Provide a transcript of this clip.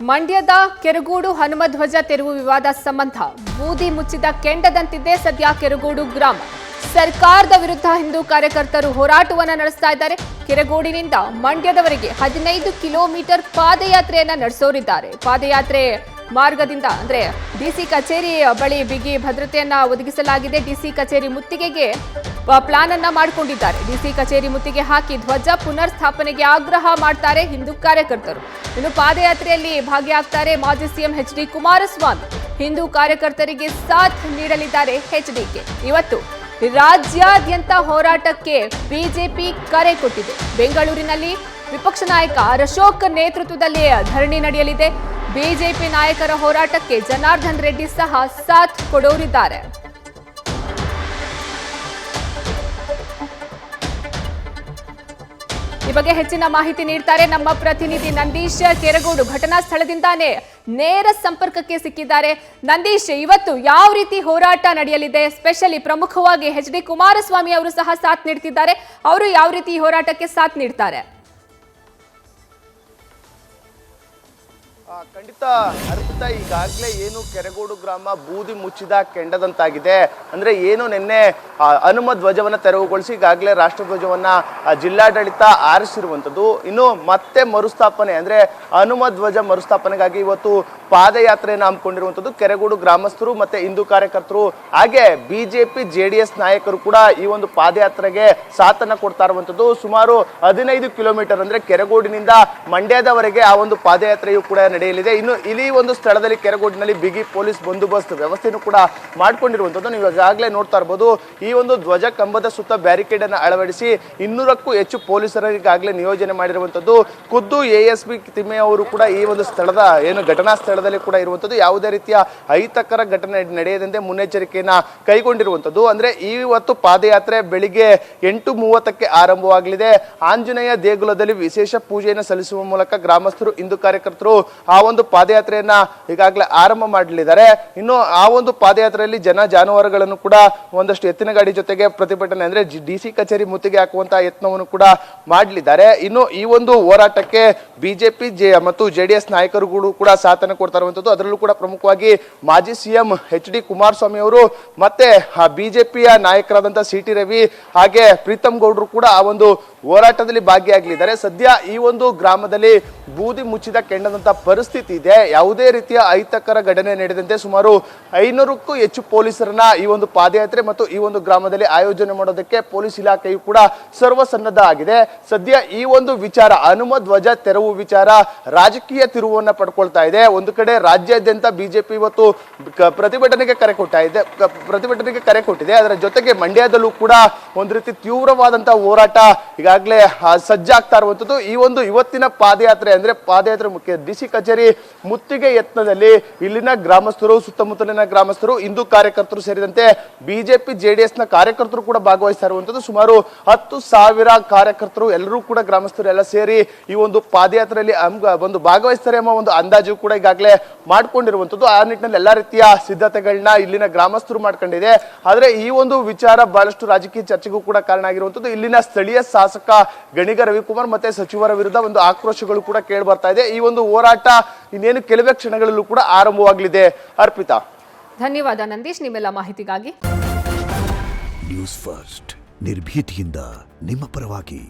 ಮಂಡ್ಯದ ಕೆರಗೋಡು ಹನುಮಧ್ವಜ ತೆರವು ವಿವಾದ ಸಂಬಂಧ ಬೂದಿ ಮುಚ್ಚಿದ ಕೆಂಡದಂತಿದೆ ಸದ್ಯ ಕೆರಗೋಡು ಗ್ರಾಮ. ಸರ್ಕಾರದ ವಿರುದ್ಧ ಹಿಂದೂ ಕಾರ್ಯಕರ್ತರು ಹೋರಾಟವನ್ನ ನಡೆಸ್ತಾ ಇದ್ದಾರೆ. ಕೆರಗೋಡಿನಿಂದ ಮಂಡ್ಯದವರೆಗೆ 15 ಕಿಲೋಮೀಟರ್ ಪಾದಯಾತ್ರೆಯನ್ನ ನಡೆಸೋರಿದ್ದಾರೆ. ಪಾದಯಾತ್ರೆ ಮಾರ್ಗದಿಂದ ಅಂದ್ರೆ ಡಿಸಿ ಕಚೇರಿ ಬಳಿ ಬಿಗಿ ಭದ್ರತೆಯನ್ನ ಒದಗಿಸಲಾಗಿದೆ. ಡಿಸಿ ಕಚೇರಿ ಮುತ್ತಿಗೆಗೆ ಪ್ಲಾನ್ ಅನ್ನ ಮಾಡಿಕೊಂಡಿದ್ದಾರೆ. ಡಿಸಿ ಕಚೇರಿ ಮುತ್ತಿಗೆ ಹಾಕಿ ಧ್ವಜ ಪುನರ್ ಸ್ಥಾಪನೆಗೆ ಆಗ್ರಹ ಮಾಡ್ತಾರೆ ಹಿಂದೂ ಕಾರ್ಯಕರ್ತರು. ಇನ್ನು ಪಾದಯಾತ್ರೆಯಲ್ಲಿ ಭಾಗಿಯಾಗ್ತಾರೆ ಮಾಜಿ ಸಿಎಂ ಎಚ್.ಡಿ. ಕುಮಾರಸ್ವಾಮಿ. ಹಿಂದೂ ಕಾರ್ಯಕರ್ತರಿಗೆ ಸಾಥ್ ನೀಡಲಿದ್ದಾರೆ ಎಚ್ಡಿಕೆ. ಇವತ್ತು ರಾಜ್ಯಾದ್ಯಂತ ಹೋರಾಟಕ್ಕೆ ಬಿಜೆಪಿ ಕರೆ ಕೊಟ್ಟಿದೆ. ಬೆಂಗಳೂರಿನಲ್ಲಿ ವಿಪಕ್ಷ ನಾಯಕ ಅಶೋಕ್ ನೇತೃತ್ವದಲ್ಲಿ ಧರಣಿ ನಡೆಯಲಿದೆ. ಬಿಜೆಪಿ ನಾಯಕರ ಹೋರಾಟಕ್ಕೆ ಜನಾರ್ದನ್ ರೆಡ್ಡಿ ಸಹ ಸಾಥ್ ಕೊಡೋರಿದ್ದಾರೆ. ಈ ಬಗ್ಗೆ ಹೆಚ್ಚಿನ ಮಾಹಿತಿ ನೀಡ್ತಾರೆ ನಮ್ಮ ಪ್ರತಿನಿಧಿ ನಂದೀಶ್. ಕೆರಗೋಡು ಘಟನಾ ಸ್ಥಳದಿಂದಾನೇ ನೇರ ಸಂಪರ್ಕಕ್ಕೆ ಸಿಕ್ಕಿದ್ದಾರೆ. ನಂದೀಶ್, ಇವತ್ತು ಯಾವ ರೀತಿ ಹೋರಾಟ ನಡೆಯಲಿದೆ? ಸ್ಪೆಷಲಿ ಪ್ರಮುಖವಾಗಿ ಎಚ್.ಡಿ. ಕುಮಾರಸ್ವಾಮಿ ಅವರು ಸಹ ಸಾಥ್ ನೀಡ್ತಿದ್ದಾರೆ. ಅವರು ಯಾವ ರೀತಿ ಈ ಹೋರಾಟಕ್ಕೆ ಸಾಥ್ ನೀಡ್ತಾರೆ? ಖಂಡಿತ ಅರ್ಪಿತಾ, ಈಗಾಗಲೇ ಏನು ಕೆರಗೋಡು ಗ್ರಾಮ ಬೂದಿ ಮುಚ್ಚಿದ ಕೆಂಡದಂತಾಗಿದೆ. ಅಂದ್ರೆ ಏನು ನಿನ್ನೆ ಹನುಮ ಧ್ವಜವನ್ನ ತೆರವುಗೊಳಿಸಿ ಈಗಾಗಲೇ ರಾಷ್ಟ್ರಧ್ವಜವನ್ನ ಜಿಲ್ಲಾಡಳಿತ ಆರಿಸಿರುವಂಥದ್ದು. ಇನ್ನು ಮತ್ತೆ ಮರುಸ್ಥಾಪನೆ ಅಂದ್ರೆ ಹನುಮ ಧ್ವಜ ಮರುಸ್ಥಾಪನೆಗಾಗಿ ಇವತ್ತು ಪಾದಯಾತ್ರೆಯನ್ನು ಹಮ್ಮಿಕೊಂಡಿರುವಂಥದ್ದು ಕೆರಗೋಡು ಗ್ರಾಮಸ್ಥರು ಮತ್ತೆ ಹಿಂದೂ ಕಾರ್ಯಕರ್ತರು ಹಾಗೆ ಬಿಜೆಪಿ ಜೆಡಿಎಸ್ ನಾಯಕರು ಕೂಡ ಈ ಒಂದು ಪಾದಯಾತ್ರೆಗೆ ಸಾಥನ್ನ ಕೊಡ್ತಾ ಇರುವಂಥದ್ದು. ಸುಮಾರು 15 ಕಿಲೋಮೀಟರ್ ಅಂದ್ರೆ ಕೆರಗೋಡಿನಿಂದ ಮಂಡ್ಯದವರೆಗೆ ಆ ಒಂದು ಪಾದಯಾತ್ರೆಯು ಕೂಡ ನಡೆಯಲಿದೆ. ಇನ್ನು ಇಲ್ಲಿ ಒಂದು ಸ್ಥಳದಲ್ಲಿ ಕೆರಗೋಡಿನಲ್ಲಿ ಬಿಗಿ ಪೊಲೀಸ್ ಬಂದೋಬಸ್ತ್ ವ್ಯವಸ್ಥೆಯನ್ನು ಕೂಡ ಮಾಡಿಕೊಂಡಿರುವಂಥದ್ದು ನೀವು ಈಗಾಗಲೇ ನೋಡ್ತಾ ಇರಬಹುದು. ಈ ಒಂದು ಧ್ವಜ ಕಂಬದ ಸುತ್ತ ಬ್ಯಾರಿಕೇಡ್ ಅನ್ನು ಅಳವಡಿಸಿ 200ಕ್ಕೂ ಹೆಚ್ಚು ಪೊಲೀಸರಿಗೆ ಈಗಾಗಲೇ ನಿಯೋಜನೆ ಮಾಡಿರುವಂಥದ್ದು. ಖುದ್ದು ASP ತಿಮ್ಮಯ್ಯ ಅವರು ಕೂಡ ಈ ಒಂದು ಸ್ಥಳದ ಏನು ಘಟನಾ ಸ್ಥಳದಲ್ಲಿ ಕೂಡ ಇರುವಂಥದ್ದು. ಯಾವುದೇ ರೀತಿಯ ಅಹಿತಕರ ಘಟನೆ ನಡೆಯದಂತೆ ಮುನ್ನೆಚ್ಚರಿಕೆಯನ್ನ ಕೈಗೊಂಡಿರುವಂಥದ್ದು. ಅಂದ್ರೆ ಇವತ್ತು ಪಾದಯಾತ್ರೆ ಬೆಳಿಗ್ಗೆ 8:30ಕ್ಕೆ ಆರಂಭವಾಗಲಿದೆ. ಆಂಜನೇಯ ದೇಗುಲದಲ್ಲಿ ವಿಶೇಷ ಪೂಜೆಯನ್ನು ಸಲ್ಲಿಸುವ ಮೂಲಕ ಗ್ರಾಮಸ್ಥರು ಹಿಂದೂ ಕಾರ್ಯಕರ್ತರು ಆ ಒಂದು ಪಾದಯಾತ್ರೆಯನ್ನ ಈಗಾಗಲೇ ಆರಂಭ ಮಾಡಲಿದ್ದಾರೆ. ಇನ್ನು ಆ ಒಂದು ಪಾದಯಾತ್ರೆಯಲ್ಲಿ ಜಾನುವಾರುಗಳನ್ನು ಕೂಡ ಒಂದಷ್ಟು ಎತ್ತಿನ ಗಾಡಿ ಜೊತೆಗೆ ಪ್ರತಿಭಟನೆ ಅಂದ್ರೆ ಡಿಸಿ ಕಚೇರಿ ಮುತ್ತಿಗೆ ಹಾಕುವಂತಹ ಯತ್ನವನ್ನು ಕೂಡ ಮಾಡಲಿದ್ದಾರೆ. ಇನ್ನು ಈ ಒಂದು ಹೋರಾಟಕ್ಕೆ ಬಿಜೆಪಿ ಮತ್ತು ಜೆಡಿಎಸ್ ನಾಯಕರುಗಳು ಕೂಡ ಸಾಥನ್ನು ಕೊಡ್ತಾ ಇರುವಂತದ್ದು. ಅದರಲ್ಲೂ ಕೂಡ ಪ್ರಮುಖವಾಗಿ ಮಾಜಿ ಸಿಎಂ ಎಚ್.ಡಿ. ಕುಮಾರಸ್ವಾಮಿ ಅವರು ಮತ್ತೆ ಬಿಜೆಪಿಯ ನಾಯಕರಾದಂತಹ ಸಿ.ಟಿ. ರವಿ ಹಾಗೆ ಪ್ರೀತಮ್ ಗೌಡ್ರು ಕೂಡ ಆ ಒಂದು ಹೋರಾಟದಲ್ಲಿ ಭಾಗಿಯಾಗಲಿದ್ದಾರೆ. ಸದ್ಯ ಈ ಒಂದು ಗ್ರಾಮದಲ್ಲಿ ಬೂದಿ ಮುಚ್ಚಿದ ಕೆಂಡದಂತ ಪರಿಸ್ಥಿತಿ ಇದೆ. ಯಾವುದೇ ರೀತಿಯ ಅಹಿತಕರ ಘಟನೆ ನಡೆದಂತೆ ಸುಮಾರು 500ಕ್ಕೂ ಹೆಚ್ಚು ಪೊಲೀಸರನ್ನ ಈ ಒಂದು ಪಾದಯಾತ್ರೆ ಮತ್ತು ಈ ಒಂದು ಗ್ರಾಮದಲ್ಲಿ ಆಯೋಜನೆ ಮಾಡೋದಕ್ಕೆ ಪೊಲೀಸ್ ಇಲಾಖೆಯು ಕೂಡ ಸರ್ವಸನ್ನದ್ಧ ಆಗಿದೆ. ಸದ್ಯ ಈ ಒಂದು ವಿಚಾರ ಹನುಮ ಧ್ವಜ ತೆರವು ವಿಚಾರ ರಾಜಕೀಯ ತಿರುವನ್ನ ಪಡ್ಕೊಳ್ತಾ ಇದೆ. ಒಂದು ಕಡೆ ರಾಜ್ಯಾದ್ಯಂತ ಬಿಜೆಪಿ ಇವತ್ತು ಪ್ರತಿಭಟನೆಗೆ ಕರೆ ಕೊಟ್ಟಿದೆ. ಅದರ ಜೊತೆಗೆ ಮಂಡ್ಯದಲ್ಲೂ ಕೂಡ ಒಂದು ರೀತಿ ತೀವ್ರವಾದಂತಹ ಹೋರಾಟ ಈಗಾಗಲೇ ಸಜ್ಜಾಗ್ತಾ ಇರುವಂತದ್ದು. ಈ ಒಂದು ಇವತ್ತಿನ ಪಾದಯಾತ್ರೆ ಮುಖ್ಯ ಡಿಸಿ ಕಚೇರಿ ಮುತ್ತಿಗೆ ಯತ್ನದಲ್ಲಿ ಇಲ್ಲಿನ ಗ್ರಾಮಸ್ಥರು ಸುತ್ತಮುತ್ತಲಿನ ಗ್ರಾಮಸ್ಥರು ಹಿಂದೂ ಕಾರ್ಯಕರ್ತರು ಸೇರಿದಂತೆ ಬಿಜೆಪಿ ಜೆಡಿಎಸ್ ನ ಕಾರ್ಯಕರ್ತರು ಕೂಡ ಭಾಗವಹಿಸ್ತಾ ಇರುವಂತದ್ದು. ಸುಮಾರು 10,000 ಕಾರ್ಯಕರ್ತರು ಎಲ್ಲರೂ ಕೂಡ ಗ್ರಾಮಸ್ಥರು ಎಲ್ಲ ಸೇರಿ ಈ ಒಂದು ಪಾದಯಾತ್ರೆಯಲ್ಲಿ ಒಂದು ಭಾಗವಹಿಸ್ತಾರೆ ಎಂಬ ಒಂದು ಅಂದಾಜು ಕೂಡ ಈಗಾಗಲೇ ಮಾಡ್ಕೊಂಡಿರುವಂತದ್ದು. ಆ ನಿಟ್ಟಿನಲ್ಲಿ ಎಲ್ಲಾ ರೀತಿಯ ಸಿದ್ಧತೆಗಳನ್ನ ಇಲ್ಲಿನ ಗ್ರಾಮಸ್ಥರು ಮಾಡ್ಕೊಂಡಿದೆ. ಆದ್ರೆ ಈ ಒಂದು ವಿಚಾರ ಬಹಳಷ್ಟು ರಾಜಕೀಯ ಚರ್ಚೆಗೂ ಕೂಡ ಕಾರಣ ಆಗಿರುವಂತದ್ದು. ಇಲ್ಲಿನ ಸ್ಥಳೀಯ ಶಾಸಕ ಗಣಿಗ ರವಿಕುಮಾರ್ ಮತ್ತೆ ಸಚಿವರ ವಿರುದ್ಧ ಒಂದು ಆಕ್ರೋಶಗಳು ಕೂಡ ಕೇಳಿ ಬರ್ತಾ ಇದೆ. ಈ ಒಂದು ಹೋರಾಟ ಇನ್ನೇನು ಕೆಲವೇ ಕ್ಷಣಗಳಲ್ಲೂ ಕೂಡ ಆರಂಭವಾಗಲಿದೆ. ಅರ್ಪಿತಾ, ಧನ್ಯವಾದ ನಂದೀಶ್ ನಿಮ್ಮೆಲ್ಲ ಮಾಹಿತಿಗಾಗಿ. ನ್ಯೂಸ್ ಫಸ್ಟ್ ನಿರ್ಭೀತಿಯಿಂದ ನಿಮ್ಮ ಪರವಾಗಿ.